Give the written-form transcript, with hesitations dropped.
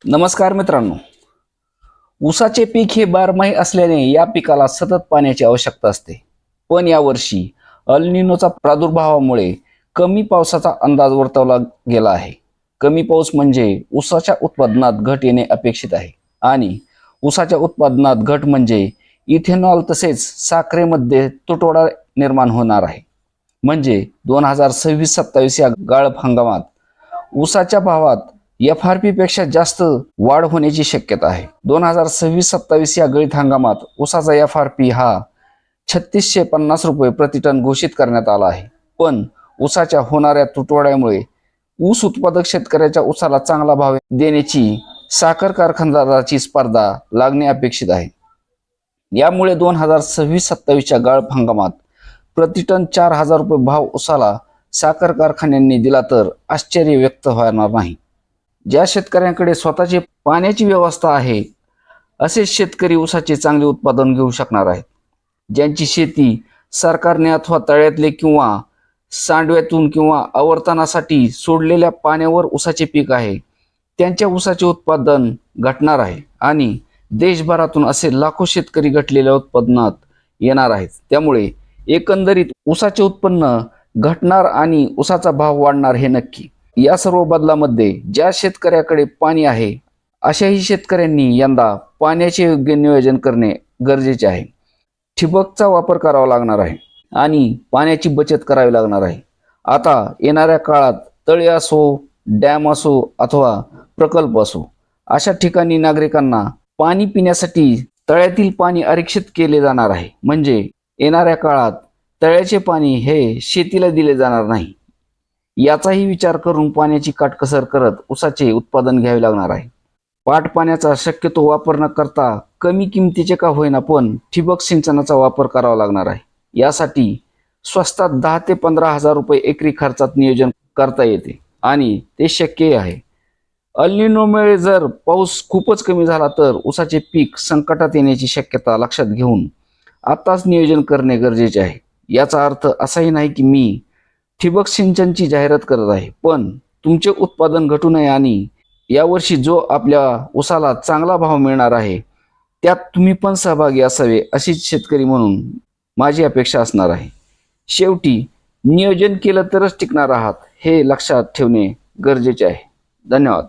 नमस्कार मित्रांनो. ऊसाचे पीक हे बारमाही असल्याने या पिकाला सतत पाण्याची आवश्यकता असते. पण यावर्षी अल निनोचा प्रादुर्भावामुळे कमी पावसाचा अंदाज वर्तवला गेला आहे. कमी पाऊस म्हणजे ऊसाच्या उत्पादनात घट येणे अपेक्षित आहे आणि ऊसाच्या उत्पादनात घट म्हणजे इथेनॉल तसेच साखरेमध्ये तुटवडा निर्माण होणार आहे. म्हणजे 2026-27 या गाळप हंगामात ऊसाच्या भावात FRP पेक्षा जास्त वाढ होण्याची शक्यता आहे. 2026-27 या गळीत हंगामात ऊसाचा FRP हा 3650 रुपये प्रति टन घोषित करण्यात आला आहे. पण ऊसाच्या होणाऱ्या तुटवड्यामुळे ऊस उत्पादक शेतकऱ्याच्या ऊसाला चांगला भाव देण्याची साखर कारखानदाराची स्पर्धा लागणे अपेक्षित आहे. यामुळे 2026-27च्या गाळप हंगामात प्रति टन 4000 रुपये भाव ऊसाला साखर कारखान्यांनी दिला तर आश्चर्य व्यक्त होणार नाही. ज्या शेतकऱ्यांकडे स्वतःची पाण्याची व्यवस्था आहे असे शेतकरी ऊसाचे चांगले उत्पादन घेऊ शकणार आहेत. ज्यांची शेती सरकारने अथवा तळ्यातले किंवा सांडव्यातून किंवा आवर्तनासाठी सोडलेल्या पाण्यावर ऊसाचे पीक आहे त्यांच्या ऊसाचे उत्पादन घटणार आहे आणि देशभरातून असे लाखो शेतकरी घटलेल्या उत्पादनात येणार आहेत. त्यामुळे एकंदरीत ऊसाचे उत्पन्न घटणार आणि ऊसाचा भाव वाढणार हे नक्की. या सर्व बदलामध्ये ज्या शेतकऱ्याकडे पाणी आहे अशाही शेतकऱ्यांनी यंदा पाण्याचे योग्य नियोजन करणे गरजेचे आहे. ठिबकचा वापर करावा लागणार आहे आणि पाण्याची बचत करावी लागणार आहे. आता येणाऱ्या काळात तळे असो, डॅम असो अथवा प्रकल्प असो अशा ठिकाणी नागरिकांना पाणी पिण्यासाठी तळ्यातील पाणी आरक्षित केले जाणार आहे. म्हणजे येणाऱ्या काळात तळ्याचे पाणी हे शेतीला दिले जाणार नाही. याचाही विचार करून पाण्याची काटकसर करत ऊसाचे उत्पादन घ्यावे लागणार आहे. पाट पाण्याचा शक्यतो वापर न करता कमी किमतीचे का होईना पण ठिबक सिंचनाचा वापर करावा लागणार आहे. यासाठी स्वस्तात 10 ते 15 हजार रुपये एकरी खर्चात नियोजन करता येते आणि ते शक्य आहे. अल निनोमुळे जर पाऊस खूपच कमी झाला तर ऊसाचे पीक संकटात येण्याची शक्यता लक्षात घेऊन आताच नियोजन करणे गरजेचे आहे. याचा अर्थ असाही नाही की मी ठिबक सिंचनची जाहिरात करत आहे, पण तुमचे उत्पादन घटू नये आणि यावर्षी जो आपल्या ऊसाला चांगला भाव मिळणार आहे त्यात तुम्ही पण सहभागी असावे अशीच शेतकरी म्हणून माझी अपेक्षा असणार आहे. शेवटी नियोजन केलं तरच टिकणार आहात हे लक्षात ठेवणे गरजेचे आहे. धन्यवाद.